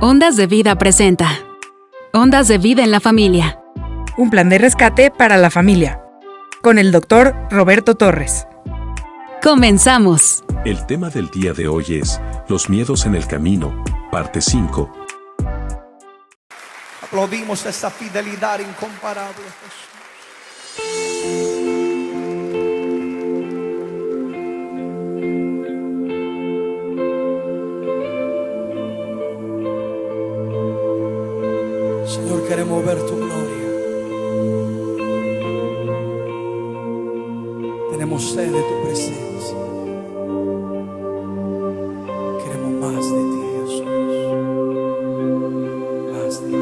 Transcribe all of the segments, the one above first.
Ondas de Vida presenta Ondas de Vida en la Familia. Un plan de rescate para la familia. Con el Dr. Roberto Torres. ¡Comenzamos! El tema del día de hoy es Los miedos en el camino, parte 5. Aplaudimos esa fidelidad incomparable, Jesús. Señor, queremos ver tu gloria. Tenemos sed de tu presencia. Queremos más de ti, Jesús. Más de ti.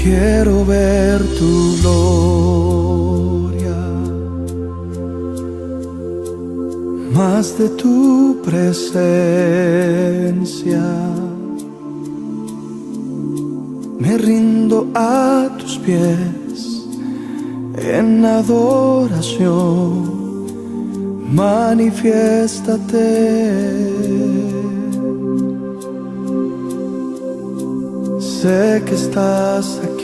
Quiero ver tu gloria, más de tu presencia. Me rindo a tus pies en adoración. Manifiéstate. Sé que estás aquí.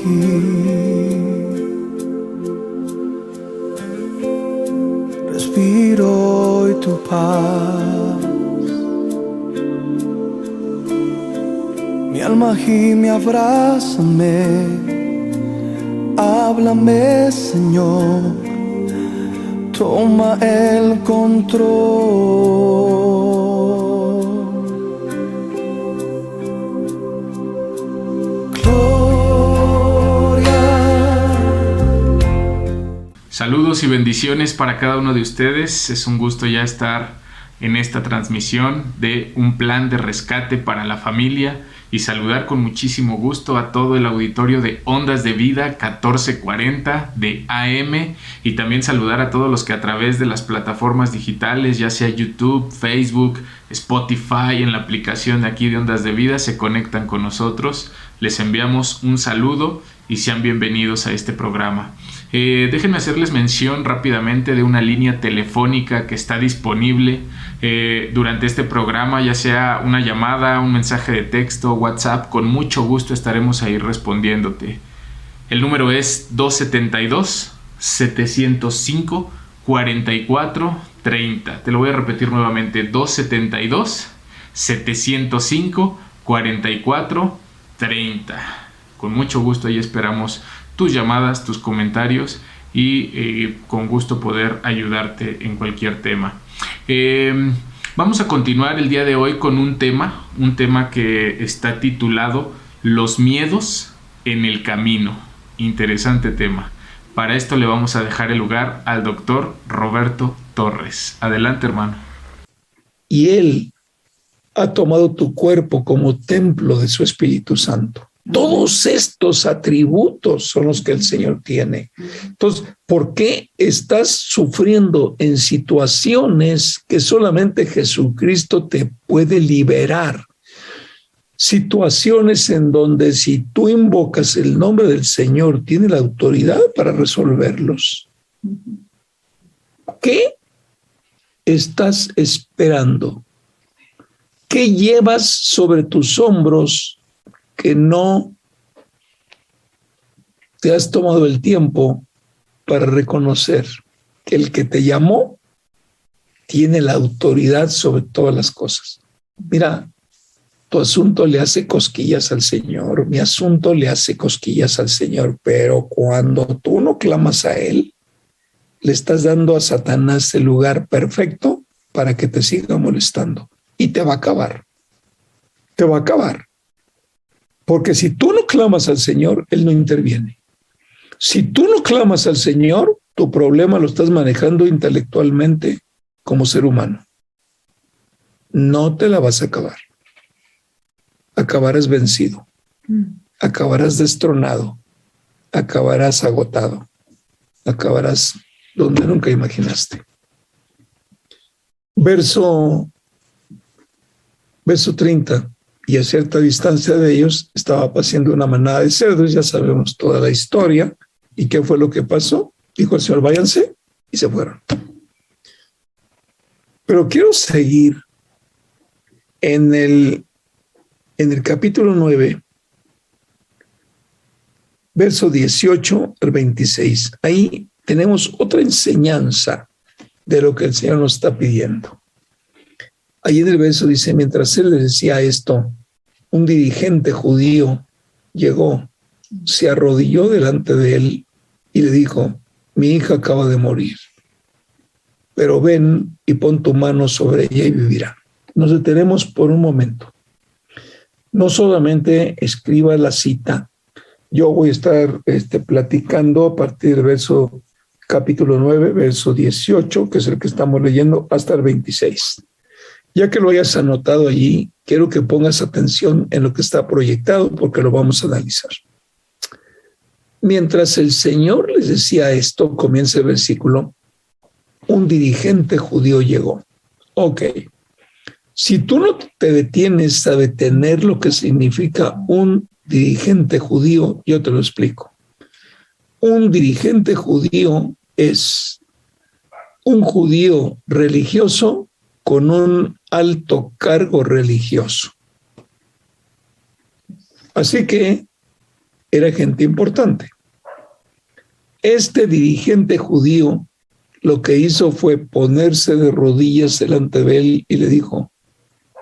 Respiro hoy tu paz. Mi alma gime, abrázame. Háblame, Señor. Toma el control. Saludos y bendiciones para cada uno de ustedes. Es un gusto ya estar en esta transmisión de un plan de rescate para la familia y saludar con muchísimo gusto a todo el auditorio de Ondas de Vida 1440 de AM y también saludar a todos los que a través de las plataformas digitales, ya sea YouTube, Facebook, Spotify, en la aplicación de aquí de Ondas de Vida, se conectan con nosotros. Les enviamos un saludo y sean bienvenidos a este programa. Déjenme hacerles mención rápidamente de una línea telefónica que está disponible durante este programa, ya sea una llamada, un mensaje de texto, WhatsApp. Con mucho gusto estaremos ahí respondiéndote. El número es 272-705-4430. Te lo voy a repetir nuevamente: 272-705-4430. Con mucho gusto ahí esperamos tus llamadas, tus comentarios y con gusto poder ayudarte en cualquier tema. Vamos a continuar el día de hoy con un tema que está titulado Los miedos en el camino. Interesante tema. Para esto le vamos a dejar el lugar al doctor Roberto Torres. Adelante, hermano. Y Él ha tomado tu cuerpo como templo de su Espíritu Santo. Todos estos atributos son los que el Señor tiene. Entonces, ¿por qué estás sufriendo en situaciones que solamente Jesucristo te puede liberar? Situaciones en donde si tú invocas el nombre del Señor, tiene la autoridad para resolverlos. ¿Qué estás esperando? ¿Qué llevas sobre tus hombros que no te has tomado el tiempo para reconocer que el que te llamó tiene la autoridad sobre todas las cosas? Mira, tu asunto le hace cosquillas al Señor, mi asunto le hace cosquillas al Señor, pero cuando tú no clamas a Él, le estás dando a Satanás el lugar perfecto para que te siga molestando y te va a acabar. Te va a acabar. Porque si tú no clamas al Señor, Él no interviene. Si tú no clamas al Señor, tu problema lo estás manejando intelectualmente como ser humano. No te la vas a acabar. Acabarás vencido. acabarás destronado, acabarás agotado, acabarás donde nunca imaginaste. Verso 30. Y a cierta distancia de ellos estaba paciendo una manada de cerdos. Ya sabemos toda la historia. ¿Y qué fue lo que pasó? Dijo el Señor, váyanse, y se fueron. Pero quiero seguir en el capítulo 9, verso 18 al 26. Ahí tenemos otra enseñanza de lo que el Señor nos está pidiendo. Ahí en el verso dice, mientras él les decía esto, un dirigente judío llegó, se arrodilló delante de él y le dijo, mi hija acaba de morir, pero ven y pon tu mano sobre ella y vivirá. Nos detenemos por un momento. No solamente escriba la cita, yo voy a estar platicando a partir del capítulo 9, verso 18, que es el que estamos leyendo, hasta el 26. Ya que lo hayas anotado allí, quiero que pongas atención en lo que está proyectado porque lo vamos a analizar. Mientras el Señor les decía esto, comienza el versículo, un dirigente judío llegó. Ok, si tú no te detienes a detener lo que significa un dirigente judío, yo te lo explico. Un dirigente judío es un judío religioso con un alto cargo religioso. Así que era gente importante. Este dirigente judío lo que hizo fue ponerse de rodillas delante de él y le dijo,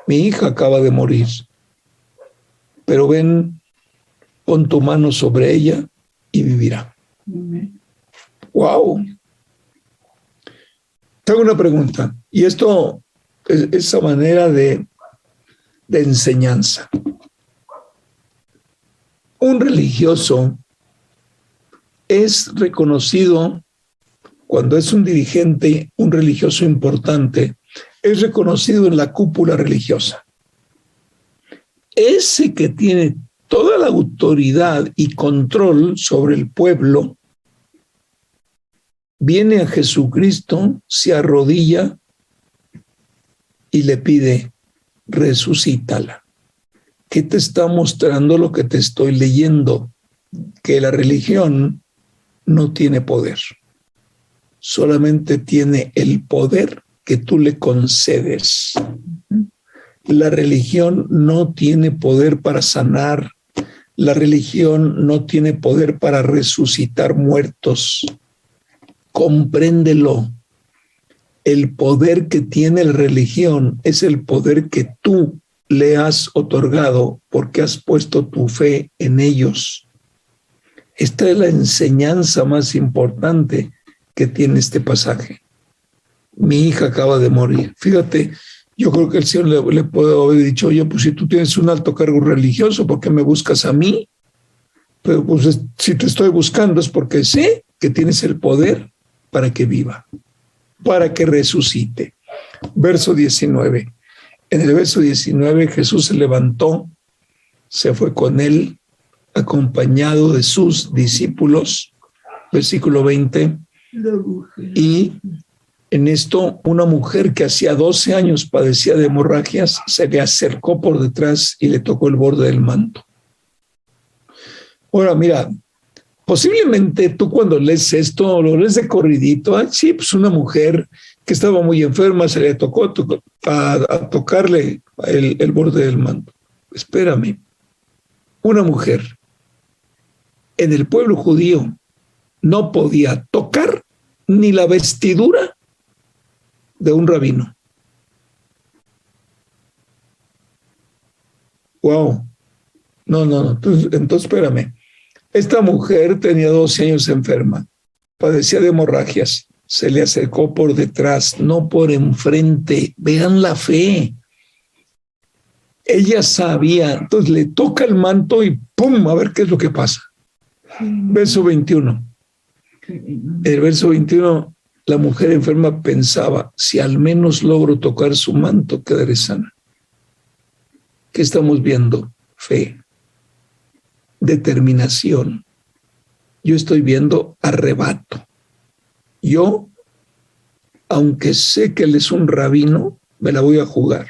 mi hija acaba de morir, pero ven, pon tu mano sobre ella y vivirá. ¡Wow! Tengo una pregunta, y esto es esa manera de enseñanza. Un religioso es reconocido cuando es un dirigente, un religioso importante, es reconocido en la cúpula religiosa. Ese que tiene toda la autoridad y control sobre el pueblo, viene a Jesucristo, se arrodilla y le pide, resucítala. ¿Qué te está mostrando lo que te estoy leyendo? Que la religión no tiene poder. Solamente tiene el poder que tú le concedes. La religión no tiene poder para sanar. La religión no tiene poder para resucitar muertos. Compréndelo. El poder que tiene la religión es el poder que tú le has otorgado porque has puesto tu fe en ellos. Esta es la enseñanza más importante que tiene este pasaje. Mi hija acaba de morir. Fíjate, yo creo que el Señor le puede haber dicho, oye, pues si tú tienes un alto cargo religioso, ¿por qué me buscas a mí? Pero pues si te estoy buscando es porque sé que tienes el poder para que viva, para que resucite. Verso 19. En el verso 19 Jesús se levantó, se fue con él, acompañado de sus discípulos. Versículo 20. Y en esto una mujer que hacía 12 años padecía de hemorragias se le acercó por detrás y le tocó el borde del manto. Ahora, mira, posiblemente tú cuando lees esto, lo lees de corridito. Sí, pues una mujer que estaba muy enferma se le tocó a tocarle el borde del manto. Espérame, una mujer en el pueblo judío no podía tocar ni la vestidura de un rabino. Wow. No. Entonces espérame. Esta mujer tenía 12 años enferma, padecía de hemorragias, se le acercó por detrás, no por enfrente. Vean la fe. Ella sabía, entonces le toca el manto y ¡pum! A ver qué es lo que pasa. Verso 21. El verso 21, la mujer enferma pensaba, si al menos logro tocar su manto, quedaré sana. ¿Qué estamos viendo? Fe. determinación. Yo estoy viendo arrebato. Yo, aunque sé que él es un rabino, me la voy a jugar.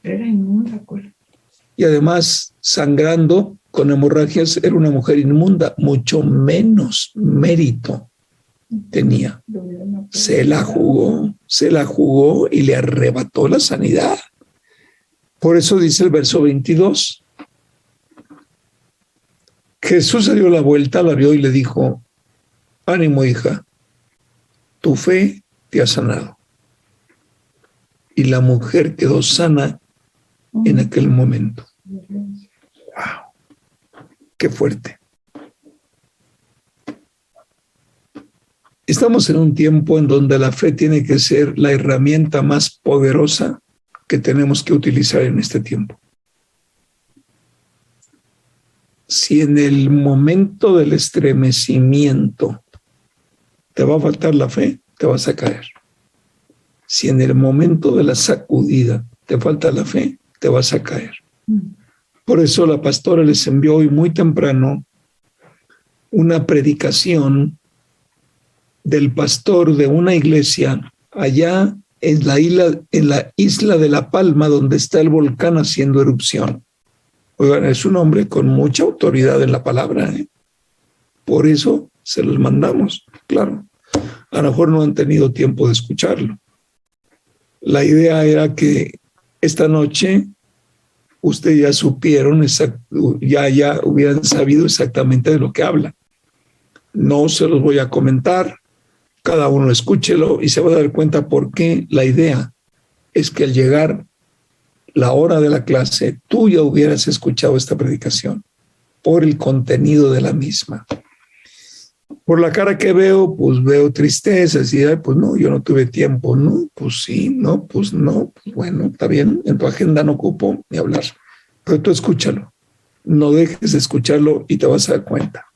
Era inmunda, acuerdo. Y además, sangrando con hemorragias, era una mujer inmunda, mucho menos mérito tenía. Se la jugó y le arrebató la sanidad. Por eso dice el verso 22. Jesús se dio la vuelta, la vio y le dijo: ánimo, hija, tu fe te ha sanado. Y la mujer quedó sana en aquel momento. ¡Wow! ¡Qué fuerte! Estamos en un tiempo en donde la fe tiene que ser la herramienta más poderosa que tenemos que utilizar en este tiempo. Si en el momento del estremecimiento te va a faltar la fe, te vas a caer. Si en el momento de la sacudida te falta la fe, te vas a caer. Por eso la pastora les envió hoy muy temprano una predicación del pastor de una iglesia allá en la isla de La Palma, donde está el volcán haciendo erupción. Oigan, es un hombre con mucha autoridad en la palabra, ¿eh? Por eso se los mandamos, claro. A lo mejor no han tenido tiempo de escucharlo. La idea era que esta noche ustedes ya supieron, ya hubieran sabido exactamente de lo que habla. No se los voy a comentar, cada uno escúchelo y se va a dar cuenta por qué. La idea es que al llegar la hora de la clase, tú ya hubieras escuchado esta predicación por el contenido de la misma. Por la cara que veo, pues veo tristeza, así, pues no, yo no tuve tiempo, no, pues sí, no, pues no, pues bueno, está bien, en tu agenda no ocupo ni hablar, pero tú escúchalo, no dejes de escucharlo y te vas a dar cuenta.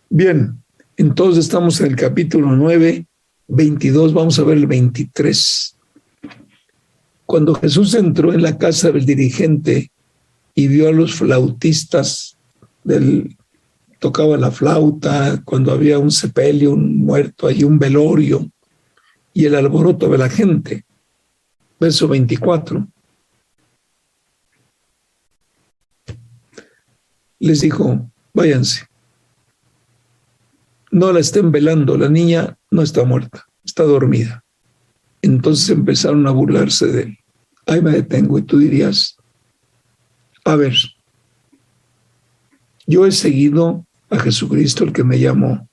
Bien, entonces estamos en el capítulo 9, 22, vamos a ver el 23. Cuando Jesús entró en la casa del dirigente y vio a los flautistas tocaba la flauta, cuando había un sepelio, un muerto, hay un velorio y el alboroto de la gente. Verso 24. Les dijo: váyanse. No la estén velando, la niña no está muerta, está dormida. Entonces empezaron a burlarse de él. Ahí me detengo y tú dirías: a ver, yo he seguido a Jesucristo, el que me llamó.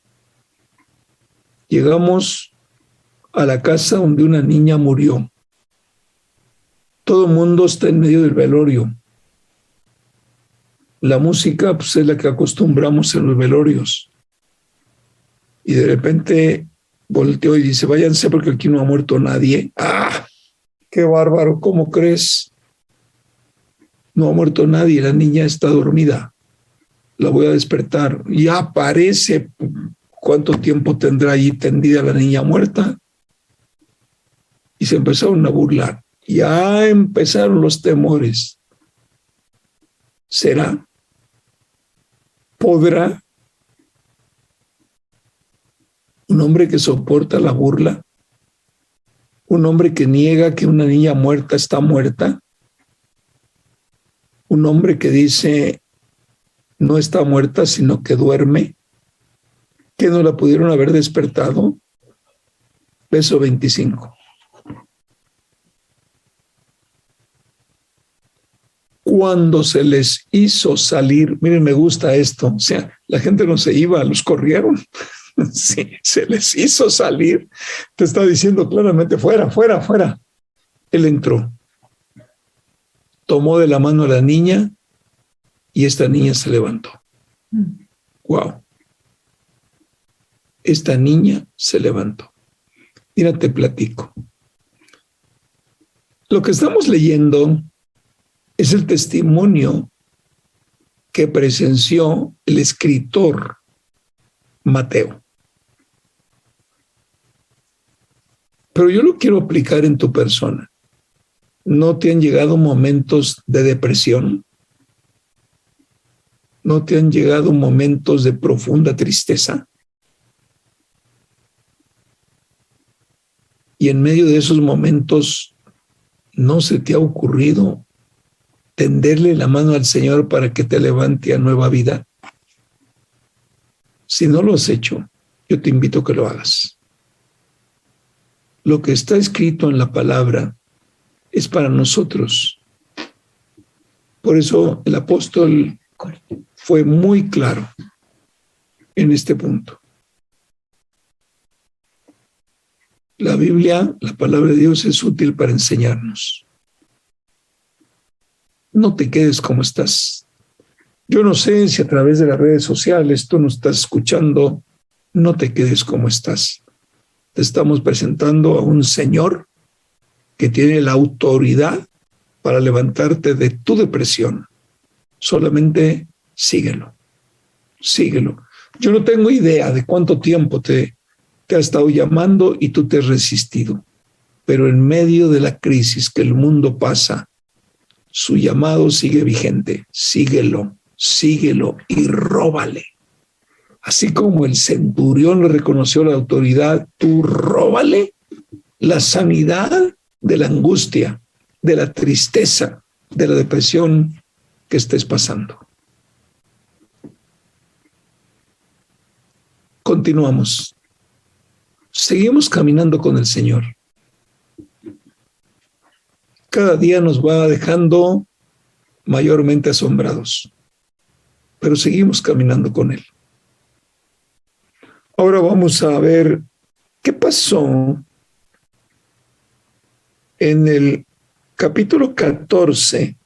Llegamos a la casa donde una niña murió. Todo el mundo está en medio del velorio. La música, pues, es la que acostumbramos en los velorios. Y de repente volteó y dice: váyanse porque aquí no ha muerto nadie. ¡Ah! ¡Qué bárbaro! ¿Cómo crees? No ha muerto nadie, la niña está dormida. La voy a despertar. Ya aparece. ¿Cuánto tiempo tendrá allí tendida la niña muerta? Y se empezaron a burlar. Ya empezaron los temores. ¿Será? ¿Podrá un hombre que soporta la burla? ¿Un hombre que niega que una niña muerta está muerta? ¿Un hombre que dice no está muerta, sino que duerme? ¿Que no la pudieron haber despertado? Verso 25. Cuando se les hizo salir, miren, me gusta esto, o sea, la gente no se iba, los corrieron. Sí, se les hizo salir. Te está diciendo claramente: fuera, fuera, fuera. Él entró, tomó de la mano a la niña y esta niña se levantó. Wow. Esta niña se levantó. Mira, te platico. Lo que estamos leyendo es el testimonio que presenció el escritor Mateo. Pero yo lo quiero aplicar en tu persona. ¿No te han llegado momentos de depresión? ¿No te han llegado momentos de profunda tristeza? Y en medio de esos momentos, ¿no se te ha ocurrido tenderle la mano al Señor para que te levante a nueva vida? Si no lo has hecho, yo te invito a que lo hagas. Lo que está escrito en la palabra es para nosotros. Por eso el apóstol fue muy claro en este punto. La Biblia, la palabra de Dios, es útil para enseñarnos. No te quedes como estás. Yo no sé si a través de las redes sociales tú nos estás escuchando. No te quedes como estás. Te estamos presentando a un Señor que tiene la autoridad para levantarte de tu depresión. Solamente síguelo. Síguelo. Yo no tengo idea de cuánto tiempo te ha estado llamando y tú te has resistido. Pero en medio de la crisis que el mundo pasa, su llamado sigue vigente. Síguelo, síguelo y róbale. Así como el centurión le reconoció la autoridad, tú róbale la sanidad de la angustia, de la tristeza, de la depresión que estés pasando. Continuamos. Seguimos caminando con el Señor. Cada día nos va dejando mayormente asombrados, pero seguimos caminando con Él. Ahora vamos a ver qué pasó en el capítulo 14,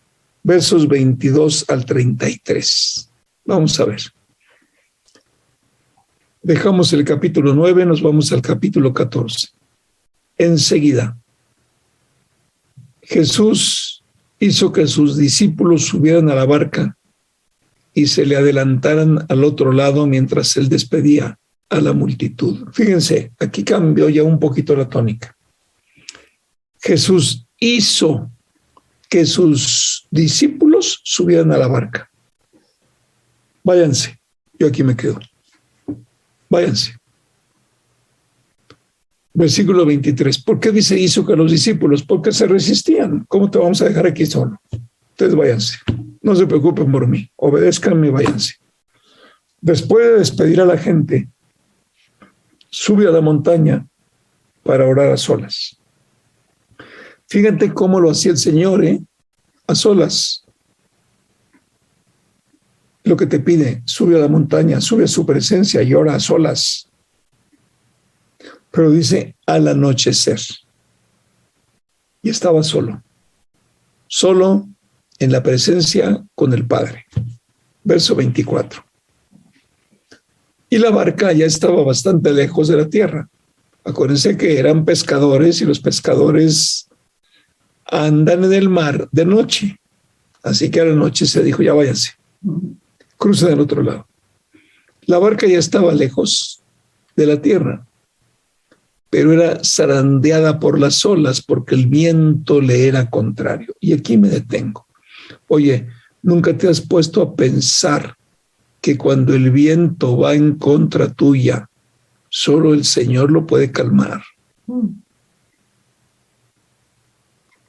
versos 22 al 33. Vamos a ver. Dejamos el capítulo 9, nos vamos al capítulo 14. Enseguida, Jesús hizo que sus discípulos subieran a la barca y se le adelantaran al otro lado mientras él despedía a la multitud. Fíjense, aquí cambió ya un poquito la tónica. Jesús hizo que sus discípulos subieran a la barca. Váyanse, yo aquí me quedo. Váyanse. Versículo 23. ¿Por qué dice hizo que los discípulos? Porque se resistían. ¿Cómo te vamos a dejar aquí solo? Ustedes váyanse. No se preocupen por mí. Obedézcanme y váyanse. Después de despedir a la gente, sube a la montaña para orar a solas. Fíjate cómo lo hacía el Señor, a solas. Lo que te pide, sube a la montaña, sube a su presencia y ora a solas. Pero dice al anochecer. Y estaba solo. Solo en la presencia con el Padre. Verso 24. Y la barca ya estaba bastante lejos de la tierra. Acuérdense que eran pescadores y los pescadores andan en el mar de noche. Así que a la noche se dijo, ya váyanse. Cruza del otro lado. La barca ya estaba lejos de la tierra, pero era zarandeada por las olas porque el viento le era contrario. Y aquí me detengo. Oye, ¿nunca te has puesto a pensar que cuando el viento va en contra tuya, solo el Señor lo puede calmar?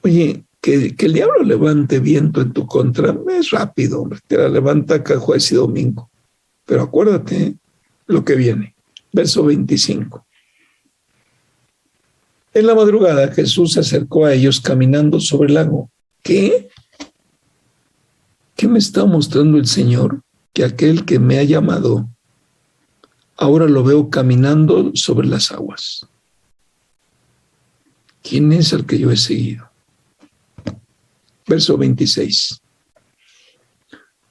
Oye, que el diablo levante viento en tu contra es rápido, hombre. Te la levanta cada jueves y domingo. Pero acuérdate lo que viene. Verso 25. En la madrugada Jesús se acercó a ellos caminando sobre el lago. ¿Qué? ¿Qué me está mostrando el Señor? Que aquel que me ha llamado, ahora lo veo caminando sobre las aguas. ¿Quién es el que yo he seguido? Verso 26.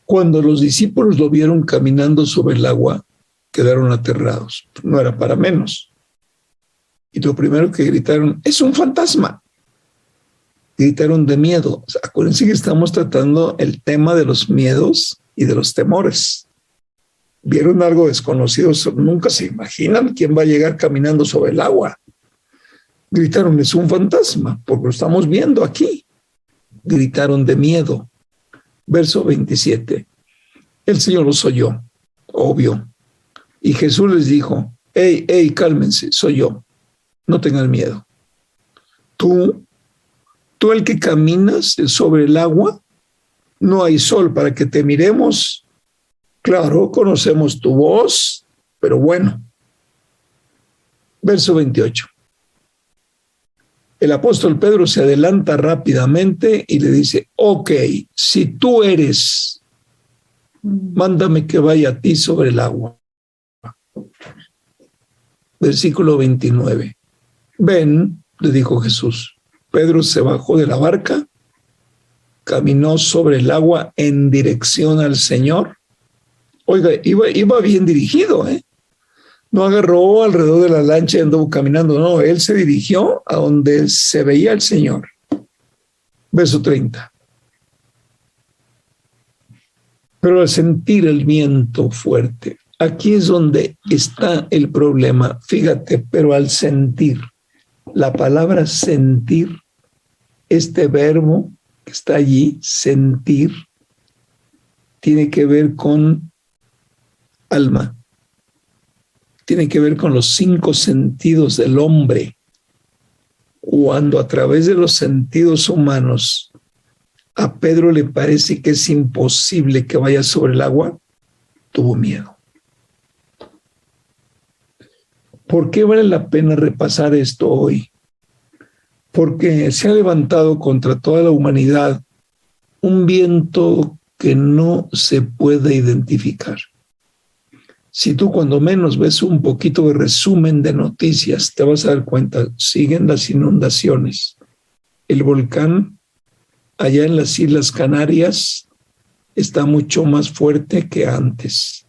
Cuando los discípulos lo vieron caminando sobre el agua, quedaron aterrados. No era para menos. Y lo primero que gritaron, ¡es un fantasma! Gritaron de miedo. O sea, acuérdense que estamos tratando el tema de los miedos y de los temores. Vieron algo desconocido, nunca se imaginan quién va a llegar caminando sobre el agua. Gritaron, es un fantasma, porque lo estamos viendo aquí. Gritaron de miedo. Verso 27. El Señor los oyó, obvio. Y Jesús les dijo, hey, cálmense, soy yo. No tengan miedo. Tú el que caminas sobre el agua, no hay sol para que te miremos. Claro, conocemos tu voz, pero bueno. Verso 28. El apóstol Pedro se adelanta rápidamente y le dice, ok, si tú eres, mándame que vaya a ti sobre el agua. Versículo 29. Ven, le dijo Jesús. Pedro se bajó de la barca, caminó sobre el agua en dirección al Señor. Oiga, iba bien dirigido, ¿eh? No agarró alrededor de la lancha y anduvo caminando, no, él se dirigió a donde se veía el Señor. Verso 30. Pero al sentir el viento fuerte, aquí es donde está el problema. Fíjate, pero al sentir, la palabra sentir, este verbo que está allí, sentir, tiene que ver con alma. Tiene que ver con los 5 sentidos del hombre. Cuando a través de los sentidos humanos a Pedro le parece que es imposible que vaya sobre el agua, tuvo miedo. ¿Por qué vale la pena repasar esto hoy? Porque se ha levantado contra toda la humanidad un viento que no se puede identificar. Si tú cuando menos ves un poquito de resumen de noticias, te vas a dar cuenta, siguen las inundaciones. El volcán allá en las Islas Canarias está mucho más fuerte que antes.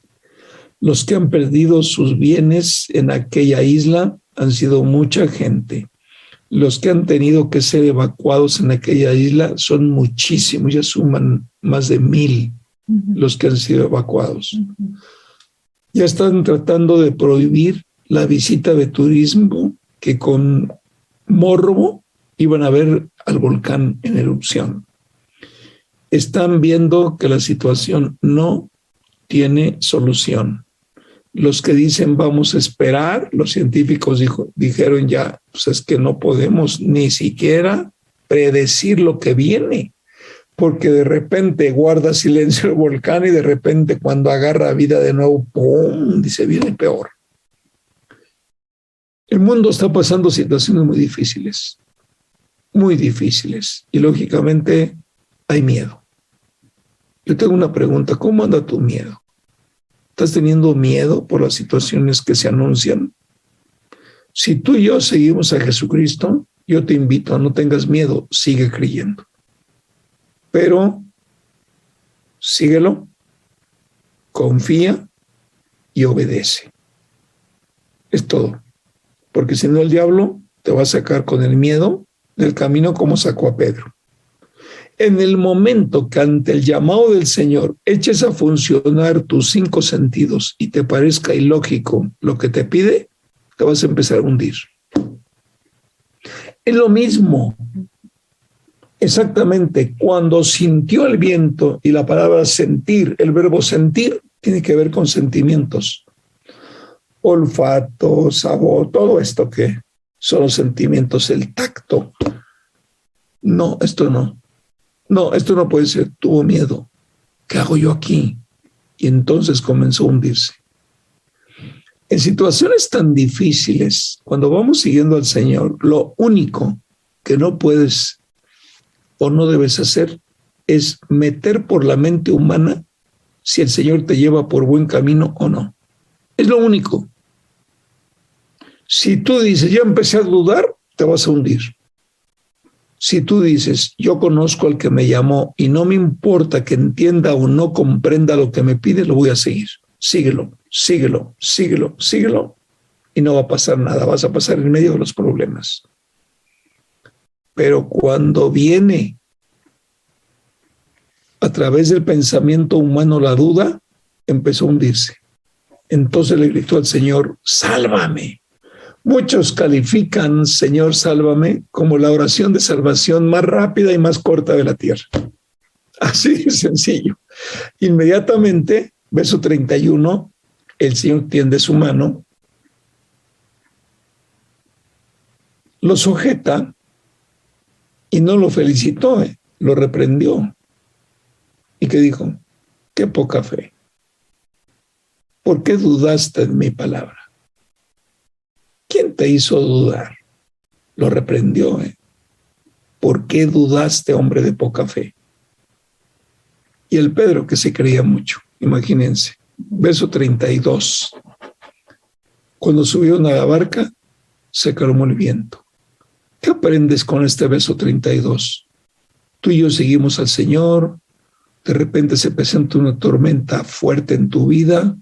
Los que han perdido sus bienes en aquella isla han sido mucha gente. Los que han tenido que ser evacuados en aquella isla son muchísimos, ya suman más de 1,000 los que han sido evacuados. Ya están tratando de prohibir la visita de turismo que con morbo iban a ver al volcán en erupción. Están viendo que la situación no tiene solución. Los que dicen vamos a esperar, los científicos dijeron ya, pues es que no podemos ni siquiera predecir lo que viene, porque de repente guarda silencio el volcán y de repente cuando agarra vida de nuevo, ¡pum!, dice, viene peor. El mundo está pasando situaciones muy difíciles, y lógicamente hay miedo. Yo tengo una pregunta, ¿cómo anda tu miedo? ¿Estás teniendo miedo por las situaciones que se anuncian? Si tú y yo seguimos a Jesucristo, yo te invito a no tengas miedo, sigue creyendo. Pero síguelo, confía y obedece. Es todo. Porque si no, el diablo te va a sacar con el miedo del camino como sacó a Pedro. En el momento que ante el llamado del Señor eches a funcionar tus 5 sentidos y te parezca ilógico lo que te pide, te vas a empezar a hundir. Es lo mismo. Exactamente, cuando sintió el viento, y la palabra sentir, el verbo sentir, tiene que ver con sentimientos. Olfato, sabor, todo esto que son los sentimientos, el tacto. No, esto no. No, esto no puede ser. Tuvo miedo. ¿Qué hago yo aquí? Y entonces comenzó a hundirse. En situaciones tan difíciles, cuando vamos siguiendo al Señor, lo único que no puedes o no debes hacer es meter por la mente humana si el Señor te lleva por buen camino o no. Es lo único. Si tú dices, ya empecé a dudar, te vas a hundir. Si tú dices, yo conozco al que me llamó y no me importa que entienda o no comprenda lo que me pide, lo voy a seguir. Síguelo, síguelo, síguelo, síguelo y no va a pasar nada, vas a pasar en medio de los problemas. Pero cuando viene a través del pensamiento humano la duda, empezó a hundirse. Entonces le gritó al Señor, sálvame. Muchos califican, Señor, sálvame, como la oración de salvación más rápida y más corta de la tierra. Así de sencillo. Inmediatamente, verso 31, el Señor tiende su mano, lo sujeta y no lo felicitó, lo reprendió. ¿Y qué dijo? Qué poca fe. ¿Por qué dudaste de mi palabra? ¿Quién te hizo dudar? Lo reprendió. ¿Por qué dudaste, hombre de poca fe? Y el Pedro, que se creía mucho, imagínense. Verso 32. Cuando subieron a la barca, se calmó el viento. ¿Qué aprendes con este verso 32? Tú y yo seguimos al Señor, de repente se presenta una tormenta fuerte en tu vida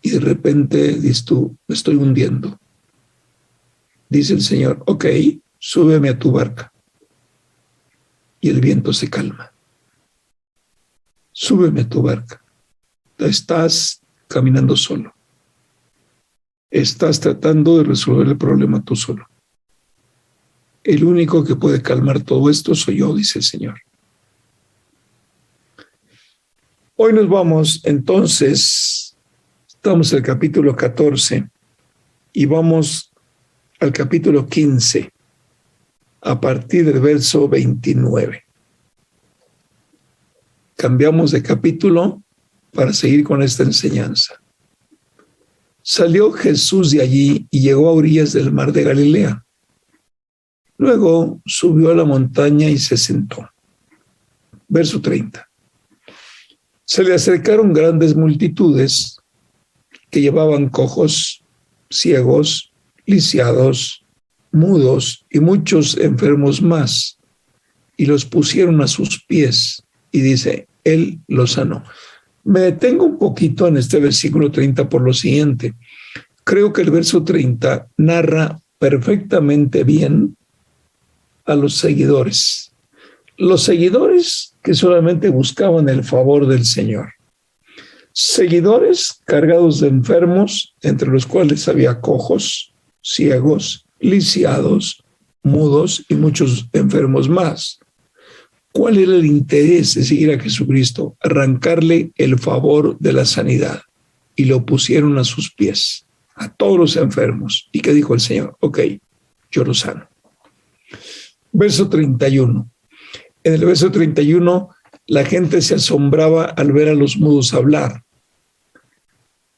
y de repente dices tú, me estoy hundiendo. Dice el Señor, ok, súbeme a tu barca. Y el viento se calma. Súbeme a tu barca. Estás caminando solo. Estás tratando de resolver el problema tú solo. El único que puede calmar todo esto soy yo, dice el Señor. Hoy nos vamos, entonces, estamos en el capítulo 14 y vamos al capítulo 15 a partir del verso 29. Cambiamos de capítulo para seguir con esta enseñanza. Salió Jesús de allí y llegó a orillas del mar de Galilea. Luego subió a la montaña y se sentó. Verso 30. Se le acercaron grandes multitudes que llevaban cojos, ciegos, lisiados, mudos y muchos enfermos más, y los pusieron a sus pies, y dice, Él los sanó. Me detengo un poquito en este versículo 30 por lo siguiente. Creo que el verso 30 narra perfectamente bien a los seguidores. Los seguidores que solamente buscaban el favor del Señor. Seguidores cargados de enfermos, entre los cuales había cojos, ciegos, lisiados, mudos y muchos enfermos más. ¿Cuál era el interés de seguir a Jesucristo? Arrancarle el favor de la sanidad. Y lo pusieron a sus pies, a todos los enfermos. ¿Y qué dijo el Señor? Ok, yo los sano. Verso 31. En el verso 31, la gente se asombraba al ver a los mudos hablar,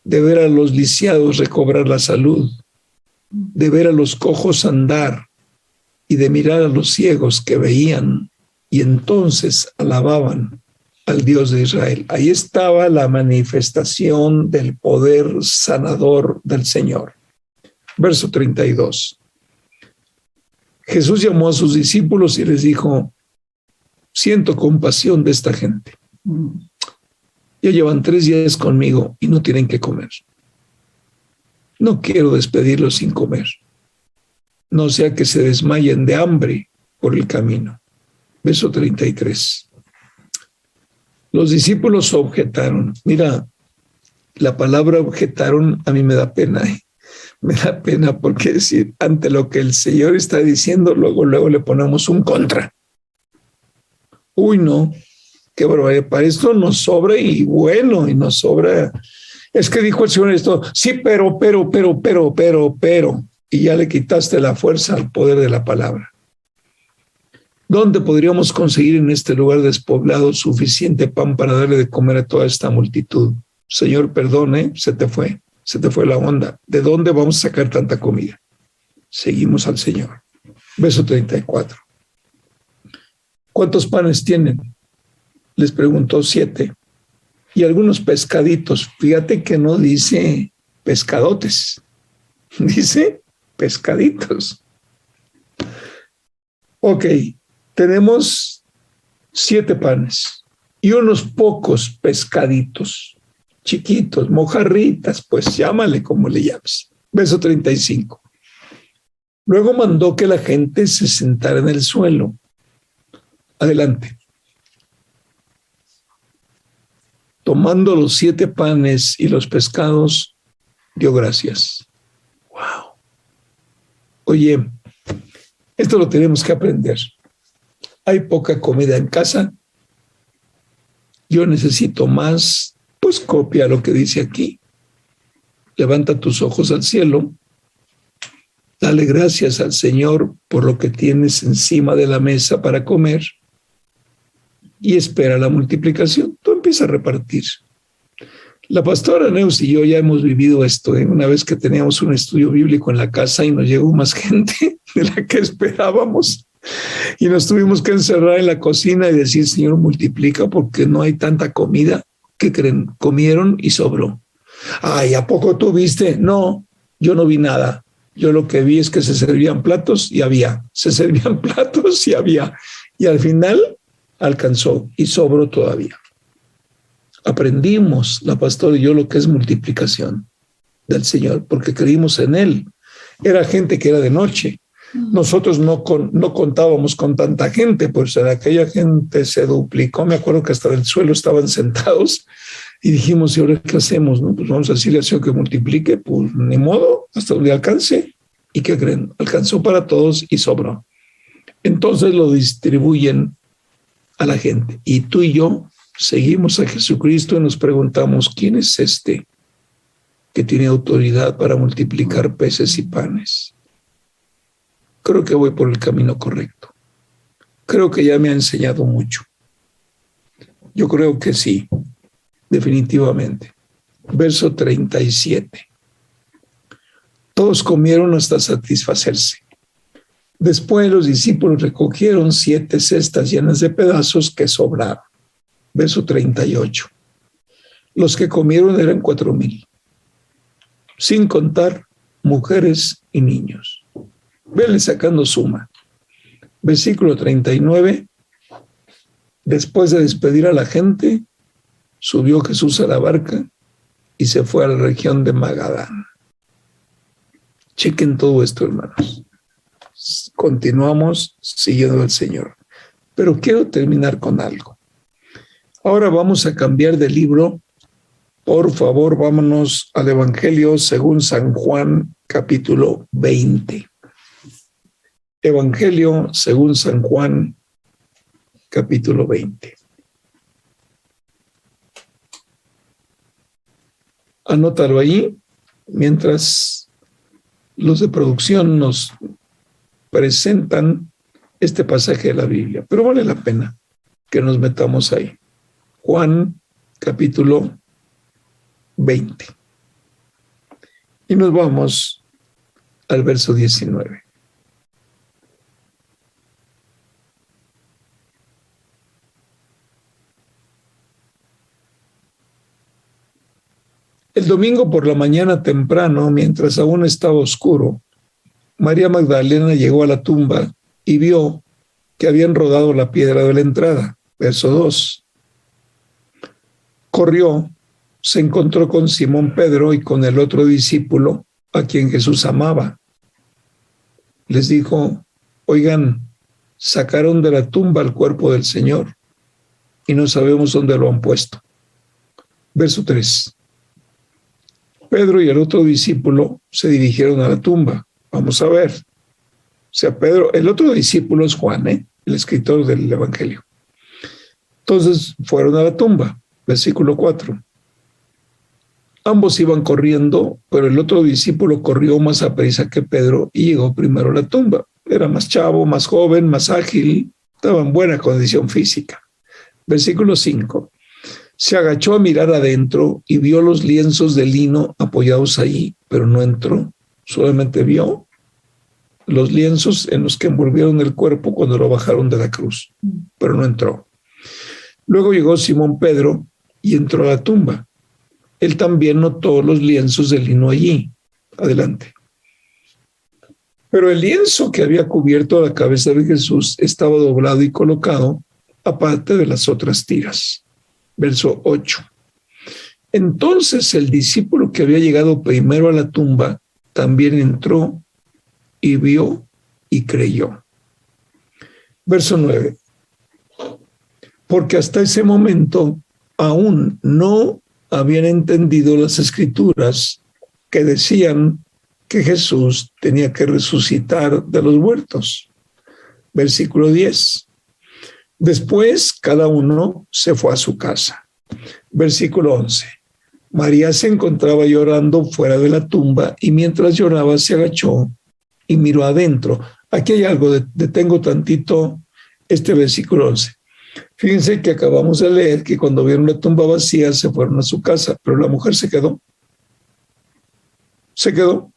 de ver a los lisiados recobrar la salud, de ver a los cojos andar y de mirar a los ciegos que veían y entonces alababan al Dios de Israel. Ahí estaba la manifestación del poder sanador del Señor. Verso 32. Jesús llamó a sus discípulos y les dijo, siento compasión de esta gente. Ya llevan 3 días conmigo y no tienen que comer. No quiero despedirlos sin comer, no sea que se desmayen de hambre por el camino. Verso 33. Los discípulos objetaron. Mira, la palabra objetaron a mí me da pena. Me da pena porque decir, ante lo que el Señor está diciendo, luego le ponemos un contra. Uy, no, qué barbaridad. Para esto nos sobra y bueno, y nos sobra. Es que dijo el Señor esto, sí, pero. Y ya le quitaste la fuerza al poder de la palabra. ¿Dónde podríamos conseguir en este lugar despoblado suficiente pan para darle de comer a toda esta multitud? Señor, perdone, se te fue la onda. ¿De dónde vamos a sacar tanta comida? Seguimos al Señor. Verso 34. ¿Cuántos panes tienen? Les preguntó 7. Y algunos pescaditos. Fíjate que no dice pescadotes. Dice pescaditos. Ok, tenemos 7 panes y unos pocos pescaditos, chiquitos, mojarritas, pues llámale como le llames. Verso 35. Luego mandó que la gente se sentara en el suelo. Adelante. Tomando los 7 panes y los pescados, dio gracias. Wow. Oye, esto lo tenemos que aprender. Hay poca comida en casa. yo necesito más, pues copia lo que dice aquí. Levanta tus ojos al cielo, dale gracias al Señor por lo que tienes encima de la mesa para comer y espera la multiplicación. Tú empiezas a repartir. La pastora Neus y yo ya hemos vivido esto, una vez que teníamos un estudio bíblico en la casa y nos llegó más gente de la que esperábamos. Y nos tuvimos que encerrar en la cocina y decir, Señor, multiplica porque no hay tanta comida. ¿Qué creen? Comieron y sobró. Ay, ¿a poco tú viste? No, yo no vi nada. Yo lo que vi es que se servían platos y había. Se servían platos y había. Y al final alcanzó y sobró todavía. Aprendimos, la pastora y yo, lo que es multiplicación del Señor, porque creímos en Él. Era gente que era de noche. Nosotros no contábamos con tanta gente, pues aquella gente se duplicó. Me acuerdo que hasta en el suelo estaban sentados y dijimos, ¿y ahora qué hacemos? No, pues vamos a decirle al Señor que multiplique, pues ni modo, hasta donde alcance. ¿Y qué creen? Alcanzó para todos y sobró. Entonces lo distribuyen a la gente. Y tú y yo seguimos a Jesucristo y nos preguntamos, ¿quién es este que tiene autoridad para multiplicar peces y panes? Creo que voy por el camino correcto. Creo que ya me ha enseñado mucho. Yo creo que sí, definitivamente. Verso 37. Todos comieron hasta satisfacerse. Después los discípulos recogieron 7 cestas llenas de pedazos que sobraron. Verso 38. Los que comieron eran 4,000, sin contar mujeres y niños. Vele sacando suma. Versículo 39. Después de despedir a la gente, subió Jesús a la barca y se fue a la región de Magadán. Chequen todo esto, hermanos. Continuamos siguiendo al Señor. Pero quiero terminar con algo. Ahora vamos a cambiar de libro. Por favor, vámonos al Evangelio según San Juan, capítulo 20. Evangelio según San Juan, capítulo 20. Anótalo ahí mientras los de producción nos presentan este pasaje de la Biblia. Pero vale la pena que nos metamos ahí. Juan, capítulo 20. Y nos vamos al verso 19. El domingo por la mañana temprano, mientras aún estaba oscuro, María Magdalena llegó a la tumba y vio que habían rodado la piedra de la entrada. Verso 2. Corrió, se encontró con Simón Pedro y con el otro discípulo a quien Jesús amaba. Les dijo, oigan, sacaron de la tumba el cuerpo del Señor y no sabemos dónde lo han puesto. Verso 3. Pedro y el otro discípulo se dirigieron a la tumba. Vamos a ver. O sea, Pedro, el otro discípulo es Juan, el escritor del Evangelio. Entonces fueron a la tumba. Versículo 4. Ambos iban corriendo, pero el otro discípulo corrió más aprisa que Pedro y llegó primero a la tumba. Era más chavo, más joven, más ágil, estaba en buena condición física. Versículo 5. Se agachó a mirar adentro y vio los lienzos de lino apoyados ahí, pero no entró. Solamente vio los lienzos en los que envolvieron el cuerpo cuando lo bajaron de la cruz, pero no entró. Luego llegó Simón Pedro y entró a la tumba. Él también notó los lienzos de lino allí. Adelante. Pero el lienzo que había cubierto la cabeza de Jesús estaba doblado y colocado aparte de las otras tiras. Verso 8. Entonces el discípulo que había llegado primero a la tumba también entró y vio y creyó. Verso 9. Porque hasta ese momento aún no habían entendido las escrituras que decían que Jesús tenía que resucitar de los muertos. Versículo 10. Después cada uno se fue a su casa. Versículo 11. María se encontraba llorando fuera de la tumba y mientras lloraba se agachó y miró adentro. Aquí hay algo, detengo tantito este versículo 11. Fíjense que acabamos de leer que cuando vieron la tumba vacía se fueron a su casa, pero la mujer se quedó. Se quedó.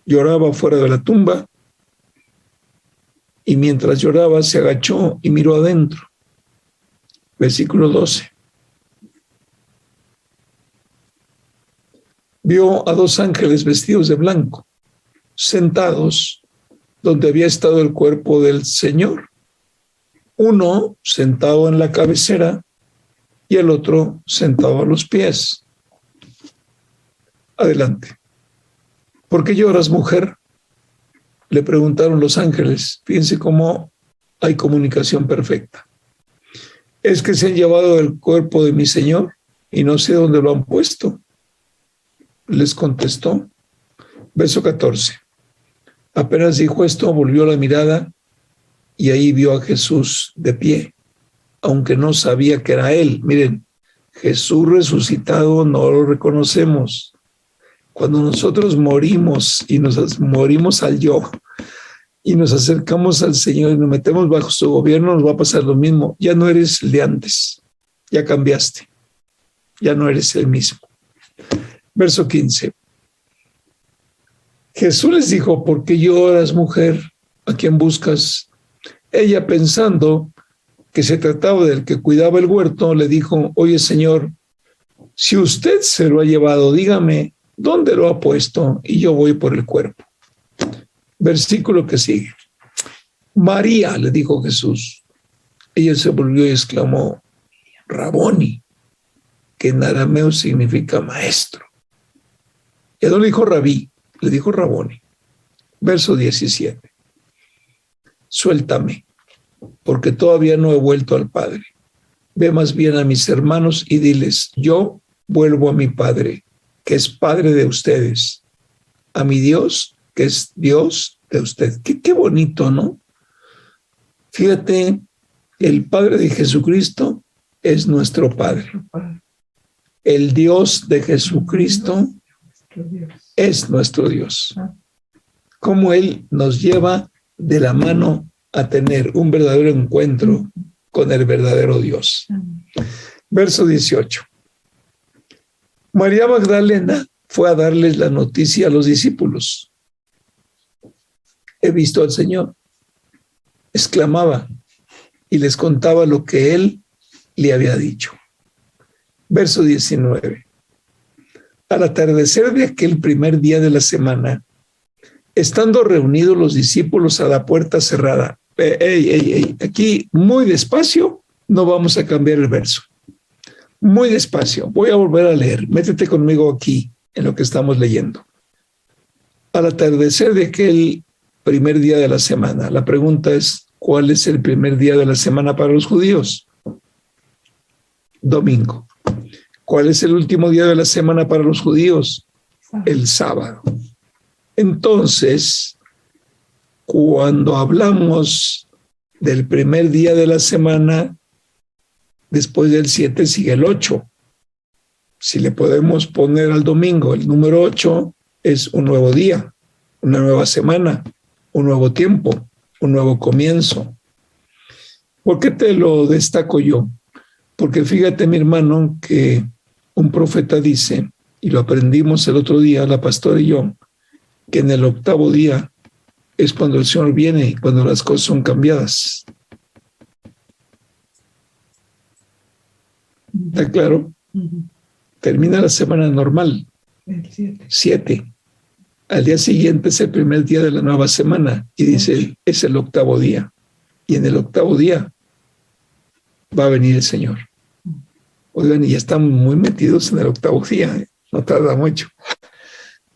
Lloraba fuera de la tumba y mientras lloraba se agachó y miró adentro. Versículo 12. Vio a dos ángeles vestidos de blanco, sentados donde había estado el cuerpo del Señor. Uno sentado en la cabecera y el otro sentado a los pies. Adelante. ¿Por qué lloras, mujer?, le preguntaron los ángeles. Fíjense cómo hay comunicación perfecta. Es que se han llevado el cuerpo de mi Señor y no sé dónde lo han puesto. Les contestó. Verso 14. Apenas dijo esto, volvió la mirada y ahí vio a Jesús de pie, aunque no sabía que era él. Miren, Jesús resucitado no lo reconocemos. Cuando nosotros morimos y nos morimos al yo y nos acercamos al Señor y nos metemos bajo su gobierno, nos va a pasar lo mismo. Ya no eres el de antes, ya cambiaste, ya no eres el mismo. Verso 15. Jesús les dijo, ¿por qué lloras, mujer? ¿A quién buscas? Ella, pensando que se trataba del que cuidaba el huerto, le dijo, oye, Señor, si usted se lo ha llevado, dígame, ¿dónde lo ha puesto? Y yo voy por el cuerpo. Versículo que sigue. María, le dijo Jesús. Ella se volvió y exclamó, Raboni, que en arameo significa maestro. Y no le dijo rabí, le dijo Raboni. Verso 17. Suéltame, porque todavía no he vuelto al Padre. Ve más bien a mis hermanos y diles, yo vuelvo a mi Padre, que es Padre de ustedes, a mi Dios, que es Dios de ustedes. Qué bonito, ¿no? Fíjate, el Padre de Jesucristo es nuestro Padre. El Dios de Jesucristo es nuestro Dios. Cómo Él nos lleva de la mano a tener un verdadero encuentro con el verdadero Dios. Verso 18. María Magdalena fue a darles la noticia a los discípulos. He visto al Señor, exclamaba, y les contaba lo que Él le había dicho. Verso 19. Al atardecer de aquel primer día de la semana, estando reunidos los discípulos a la puerta cerrada, aquí muy despacio, no vamos a cambiar el verso. Muy despacio, voy a volver a leer. Métete conmigo aquí en lo que estamos leyendo. Al atardecer de aquel primer día de la semana, la pregunta es, ¿cuál es el primer día de la semana para los judíos? Domingo. ¿Cuál es el último día de la semana para los judíos? El sábado. Entonces, cuando hablamos del primer día de la semana, después del 7 sigue el 8. Si le podemos poner al domingo el número 8, es un nuevo día, una nueva semana, un nuevo tiempo, un nuevo comienzo. ¿Por qué te lo destaco yo? Porque fíjate, mi hermano, que un profeta dice, y lo aprendimos el otro día, la pastora y yo, que en el octavo día es cuando el Señor viene y cuando las cosas son cambiadas. ¿Está claro? Termina la semana normal, 7. Al día siguiente es el primer día de la nueva semana y dice, es el octavo día. Y en el octavo día va a venir el Señor. Oigan, y ya estamos muy metidos en el octavo día, ¿eh? No tarda mucho.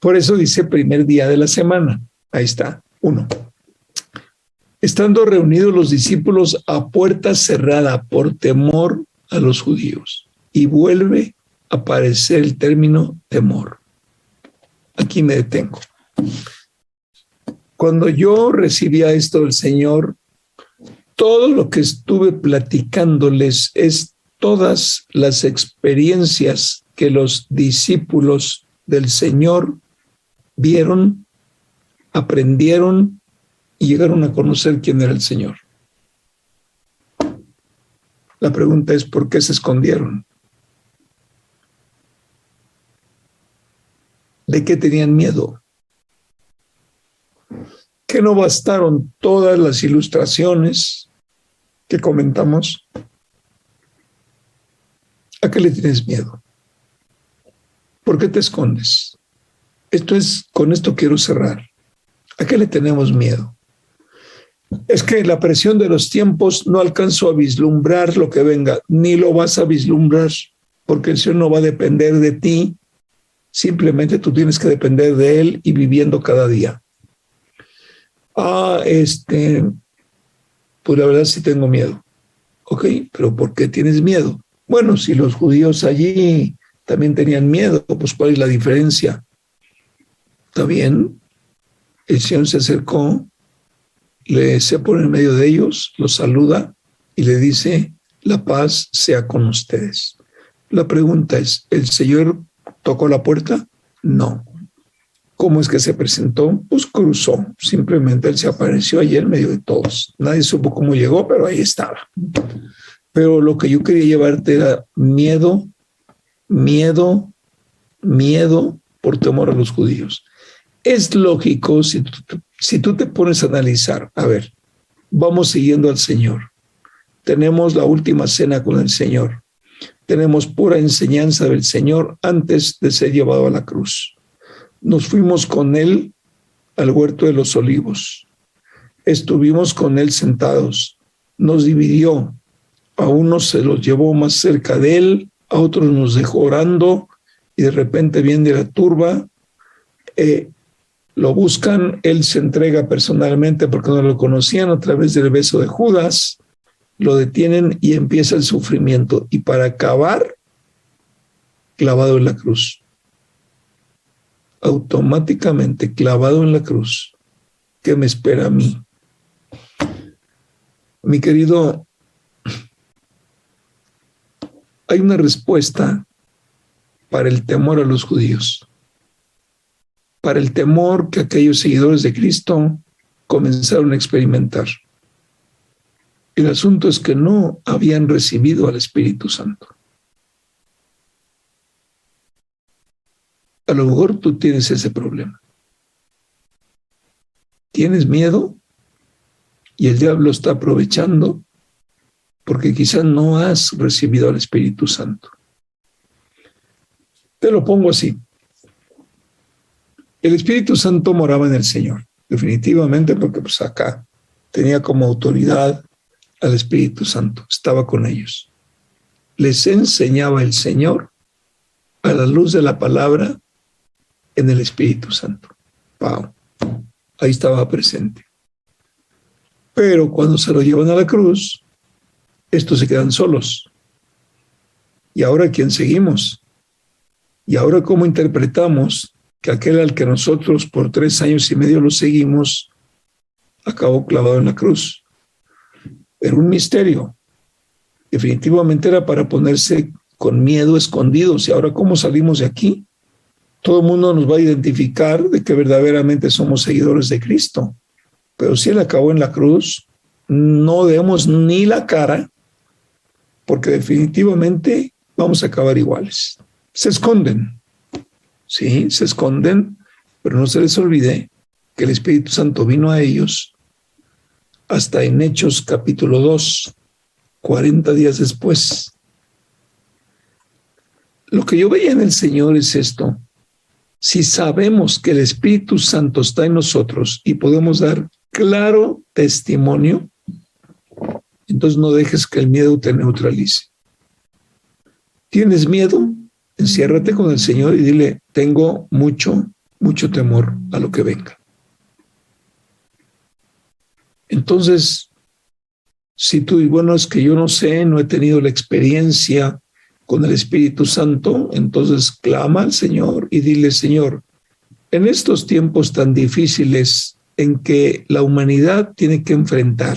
Por eso dice primer día de la semana. Ahí está, 1. Estando reunidos los discípulos a puerta cerrada por temor a los judíos. Y vuelve a aparecer el término temor. Aquí me detengo. Cuando yo recibía esto del Señor, todo lo que estuve platicándoles es todas las experiencias que los discípulos del Señor vieron, aprendieron y llegaron a conocer quién era el Señor. La pregunta es, ¿por qué se escondieron? ¿De qué tenían miedo? ¿Que no bastaron todas las ilustraciones que comentamos? ¿A qué le tienes miedo? ¿Por qué te escondes? Con esto quiero cerrar. ¿A qué le tenemos miedo? Es que la presión de los tiempos no alcanzo a vislumbrar lo que venga, ni lo vas a vislumbrar, porque el Señor no va a depender de ti, simplemente tú tienes que depender de Él y viviendo cada día. Pues la verdad sí tengo miedo. Ok, pero ¿por qué tienes miedo? Bueno, si los judíos allí también tenían miedo, pues ¿cuál es la diferencia? Está bien, el Señor se acercó, se pone en medio de ellos, los saluda y le dice, la paz sea con ustedes. La pregunta es, ¿el Señor tocó la puerta? No. ¿Cómo es que se presentó? Pues cruzó, simplemente Él se apareció allí en medio de todos. Nadie supo cómo llegó, pero ahí estaba. Pero lo que yo quería llevarte era miedo por temor a los judíos. Es lógico si tú te pones a analizar, a ver, vamos siguiendo al Señor. Tenemos la última cena con el Señor. Tenemos pura enseñanza del Señor antes de ser llevado a la cruz. Nos fuimos con Él al huerto de los olivos. Estuvimos con Él sentados. Nos dividió. A unos se los llevó más cerca de Él, a otros nos dejó orando y de repente viene la turba. Lo buscan, Él se entrega personalmente porque no lo conocían a través del beso de Judas. Lo detienen y empieza el sufrimiento. Y para acabar, clavado en la cruz. Automáticamente clavado en la cruz. ¿Qué me espera a mí? Mi querido, hay una respuesta para el temor a los judíos, para el temor que aquellos seguidores de Cristo comenzaron a experimentar. El asunto es que no habían recibido al Espíritu Santo. A lo mejor tú tienes ese problema. Tienes miedo y el diablo está aprovechando porque quizás no has recibido al Espíritu Santo. Te lo pongo así. El Espíritu Santo moraba en el Señor, definitivamente, porque pues acá tenía como autoridad al Espíritu Santo, estaba con ellos. Les enseñaba el Señor a la luz de la palabra en el Espíritu Santo. Wow. Ahí estaba presente. Pero cuando se lo llevan a la cruz, estos se quedan solos. ¿Y ahora a quién seguimos? ¿Y ahora cómo interpretamos que aquel al que nosotros por 3 años y medio lo seguimos acabó clavado en la cruz? Era un misterio. Definitivamente era para ponerse con miedo escondidos. ¿Y ahora cómo salimos de aquí? Todo el mundo nos va a identificar de que verdaderamente somos seguidores de Cristo. Pero si Él acabó en la cruz, no demos ni la cara, porque definitivamente vamos a acabar iguales. Se esconden. Sí, se esconden, pero no se les olvide que el Espíritu Santo vino a ellos hasta en Hechos capítulo 2, 40 días después. Lo que yo veía en el Señor es esto. Si sabemos que el Espíritu Santo está en nosotros y podemos dar claro testimonio, entonces no dejes que el miedo te neutralice. ¿Tienes miedo? Enciérrate con el Señor y dile, tengo mucho temor a lo que venga. Entonces, si tú dices, bueno, es que yo no sé, no he tenido la experiencia con el Espíritu Santo, entonces clama al Señor y dile, Señor, en estos tiempos tan difíciles en que la humanidad tiene que enfrentar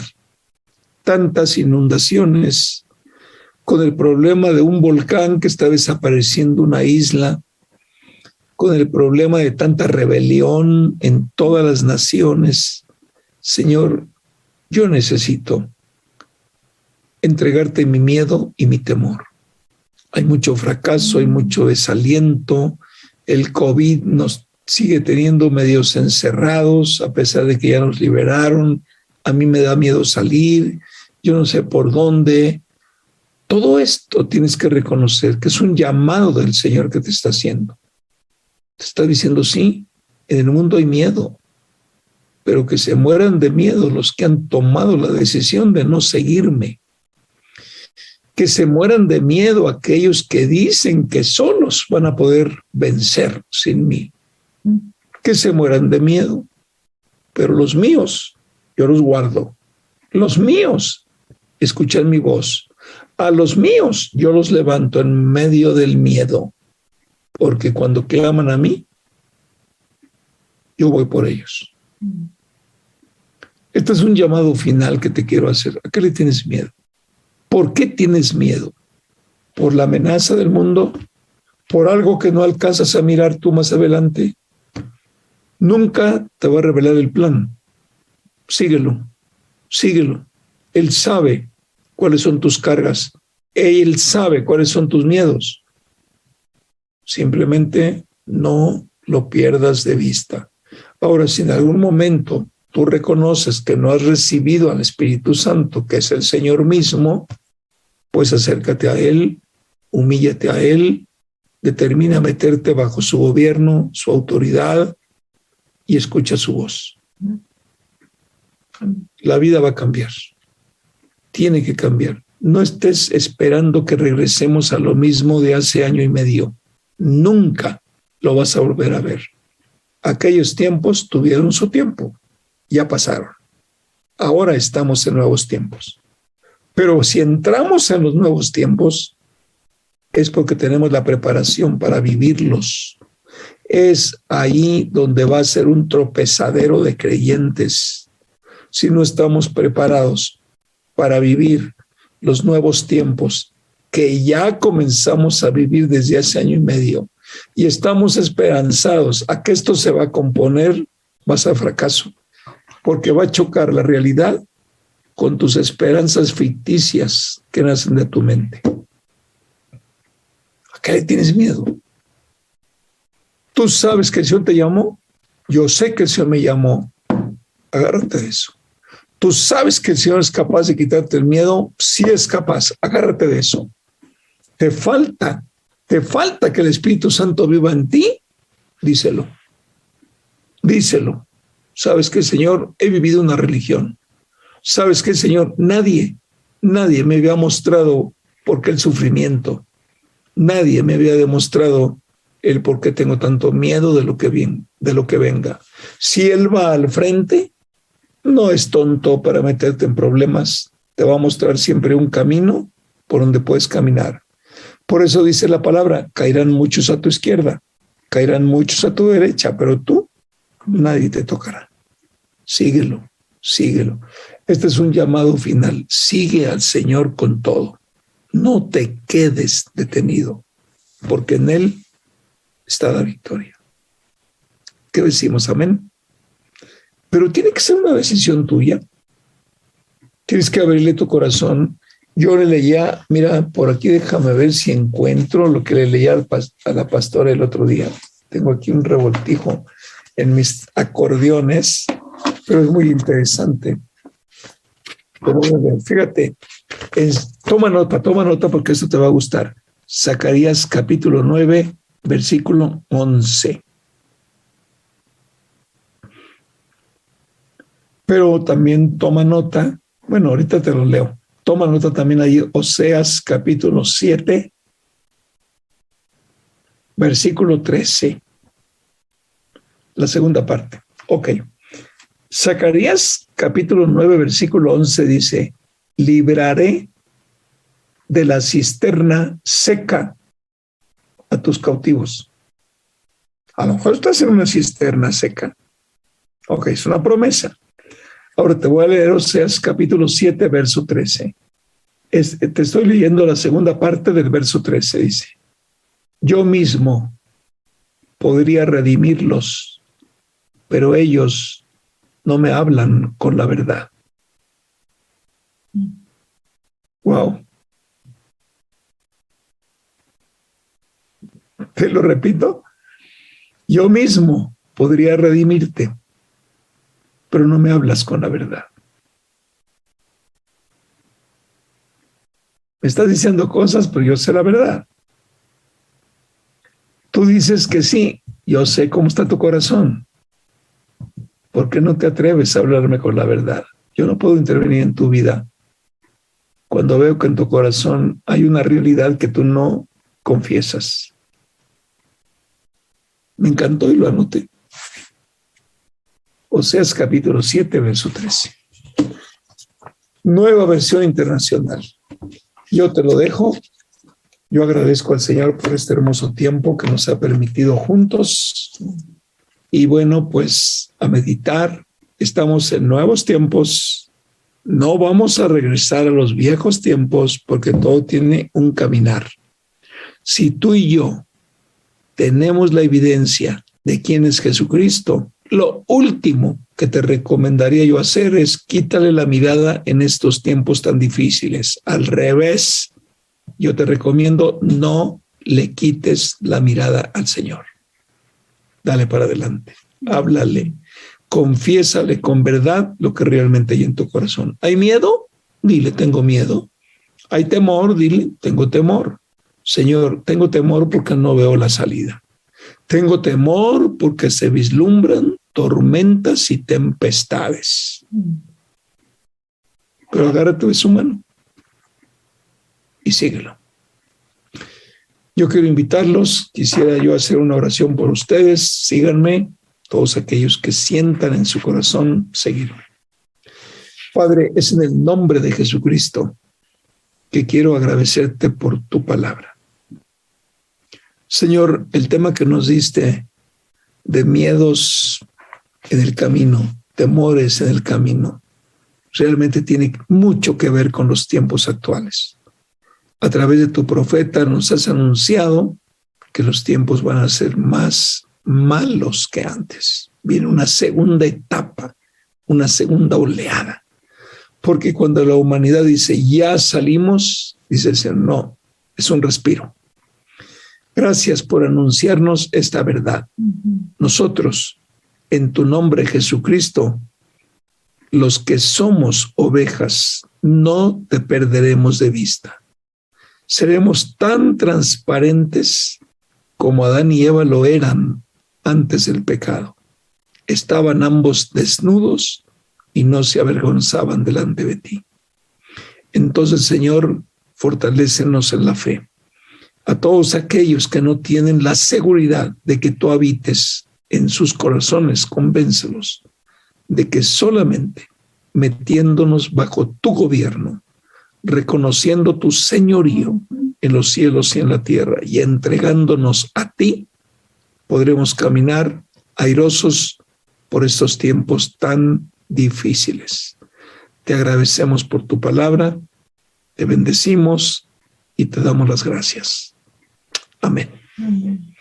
tantas inundaciones, con el problema de un volcán que está desapareciendo una isla, con el problema de tanta rebelión en todas las naciones. Señor, yo necesito entregarte mi miedo y mi temor. Hay mucho fracaso, hay mucho desaliento. El COVID nos sigue teniendo medios encerrados, a pesar de que ya nos liberaron. A mí me da miedo salir, yo no sé por dónde. Todo esto tienes que reconocer que es un llamado del Señor que te está haciendo. Te está diciendo, sí, en el mundo hay miedo, pero que se mueran de miedo los que han tomado la decisión de no seguirme. Que se mueran de miedo aquellos que dicen que solos van a poder vencer sin mí. Que se mueran de miedo, pero los míos, yo los guardo. Los míos escuchan mi voz. A los míos yo los levanto en medio del miedo, porque cuando claman a mí, yo voy por ellos. Este es un llamado final que te quiero hacer. ¿A qué le tienes miedo? ¿Por qué tienes miedo? ¿Por la amenaza del mundo? ¿Por algo que no alcanzas a mirar tú más adelante? Nunca te va a revelar el plan. Síguelo, síguelo. Él sabe cuáles son tus cargas. Él sabe cuáles son tus miedos. Simplemente no lo pierdas de vista. Ahora, si en algún momento tú reconoces que no has recibido al Espíritu Santo, que es el Señor mismo, pues acércate a Él, humíllate a Él, determina meterte bajo su gobierno, su autoridad y escucha su voz. La vida va a cambiar. Tiene que cambiar. No estés esperando que regresemos a lo mismo de hace año y medio. Nunca lo vas a volver a ver. Aquellos tiempos tuvieron su tiempo. Ya pasaron. Ahora estamos en nuevos tiempos. Pero si entramos en los nuevos tiempos, es porque tenemos la preparación para vivirlos. Es ahí donde va a ser un tropezadero de creyentes. Si no estamos preparados para vivir los nuevos tiempos que ya comenzamos a vivir desde hace año y medio y estamos esperanzados a que esto se va a componer, vas a fracaso, porque va a chocar la realidad con tus esperanzas ficticias que nacen de tu mente. ¿A qué le tienes miedo? Tú sabes que el Señor te llamó. Yo sé que el Señor me llamó. Agárrate de eso. Tú sabes que el Señor es capaz de quitarte el miedo. Sí es capaz. Agárrate de eso. Te falta que el Espíritu Santo viva en ti. Díselo. Díselo. Sabes que, Señor, he vivido una religión. Sabes que, Señor, nadie me había mostrado por qué el sufrimiento. Nadie me había demostrado el por qué tengo tanto miedo de lo que venga. Si Él va al frente, no es tonto para meterte en problemas. Te va a mostrar siempre un camino por donde puedes caminar. Por eso dice la palabra, caerán muchos a tu izquierda, caerán muchos a tu derecha, pero tú, nadie te tocará. Síguelo, síguelo. Este es un llamado final. Sigue al Señor con todo. No te quedes detenido, porque en Él está la victoria. ¿Qué decimos? Amén. Pero tiene que ser una decisión tuya. Tienes que abrirle tu corazón. Yo le leía, mira, por aquí déjame ver si encuentro lo que le leía a la pastora el otro día. Tengo aquí un revoltijo en mis acordeones, pero es muy interesante. Pero bueno, fíjate, toma nota porque esto te va a gustar. Zacarías capítulo 9, versículo 11. Pero también toma nota, bueno, ahorita te lo leo. Toma nota también ahí, Oseas capítulo 7, versículo 13. La segunda parte. Ok. Zacarías capítulo 9, versículo 11 dice, libraré de la cisterna seca a tus cautivos. A lo mejor estás en una cisterna seca. Ok, es una promesa. Ahora te voy a leer Oseas capítulo 7, verso 13. Te estoy leyendo la segunda parte del verso 13, dice: yo mismo podría redimirlos, pero ellos no me hablan con la verdad. Wow. Te lo repito. Yo mismo podría redimirte, pero no me hablas con la verdad. Me estás diciendo cosas, pero yo sé la verdad. Tú dices que sí, yo sé cómo está tu corazón. ¿Por qué no te atreves a hablarme con la verdad? Yo no puedo intervenir en tu vida cuando veo que en tu corazón hay una realidad que tú no confiesas. Me encantó y lo anoté. Oseas capítulo 7, verso 13. Nueva versión internacional. Yo te lo dejo. Yo agradezco al Señor por este hermoso tiempo que nos ha permitido juntos. Y bueno, pues a meditar. Estamos en nuevos tiempos. No vamos a regresar a los viejos tiempos porque todo tiene un caminar. Si tú y yo tenemos la evidencia de quién es Jesucristo, lo último que te recomendaría yo hacer es quítale la mirada en estos tiempos tan difíciles. Al revés, yo te recomiendo no le quites la mirada al Señor. Dale para adelante, háblale, confiésale con verdad lo que realmente hay en tu corazón. ¿Hay miedo? Dile, tengo miedo. ¿Hay temor? Dile, tengo temor. Señor, tengo temor porque no veo la salida. Tengo temor porque se vislumbran tormentas y tempestades. Pero agárrate de su mano y síguelo. Yo quiero invitarlos, quisiera yo hacer una oración por ustedes. Síganme, todos aquellos que sientan en su corazón seguirme. Padre, es en el nombre de Jesucristo que quiero agradecerte por tu palabra. Señor, el tema que nos diste de miedos en el camino, temores en el camino, realmente tiene mucho que ver con los tiempos actuales. A través de tu profeta nos has anunciado que los tiempos van a ser más malos que antes. Viene una segunda etapa, una segunda oleada. Porque cuando la humanidad dice, ya salimos, dice el Señor, no, es un respiro. Gracias por anunciarnos esta verdad. Nosotros, en tu nombre, Jesucristo, los que somos ovejas, no te perderemos de vista. Seremos tan transparentes como Adán y Eva lo eran antes del pecado. Estaban ambos desnudos y no se avergonzaban delante de ti. Entonces, Señor, fortalécenos en la fe. A todos aquellos que no tienen la seguridad de que tú habites en sus corazones, convéncelos de que solamente metiéndonos bajo tu gobierno, reconociendo tu señorío en los cielos y en la tierra y entregándonos a ti, podremos caminar airosos por estos tiempos tan difíciles. Te agradecemos por tu palabra, te bendecimos y te damos las gracias. Amén. Amén.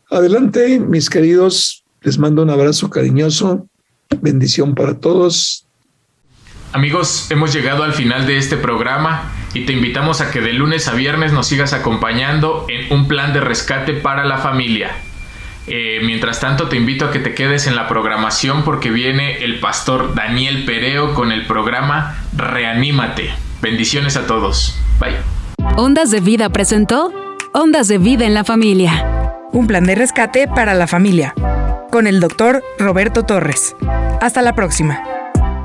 Adelante, mis queridos, les mando un abrazo cariñoso, bendición para todos. Amigos, hemos llegado al final de este programa y te invitamos a que de lunes a viernes nos sigas acompañando en un plan de rescate para la familia. Mientras tanto, te invito a que te quedes en la programación porque viene el pastor Daniel Pereo con el programa Reanímate. Bendiciones a todos. Bye. Ondas de Vida presentó Ondas de Vida en la Familia. Un plan de rescate para la familia. Con el doctor Roberto Torres. Hasta la próxima.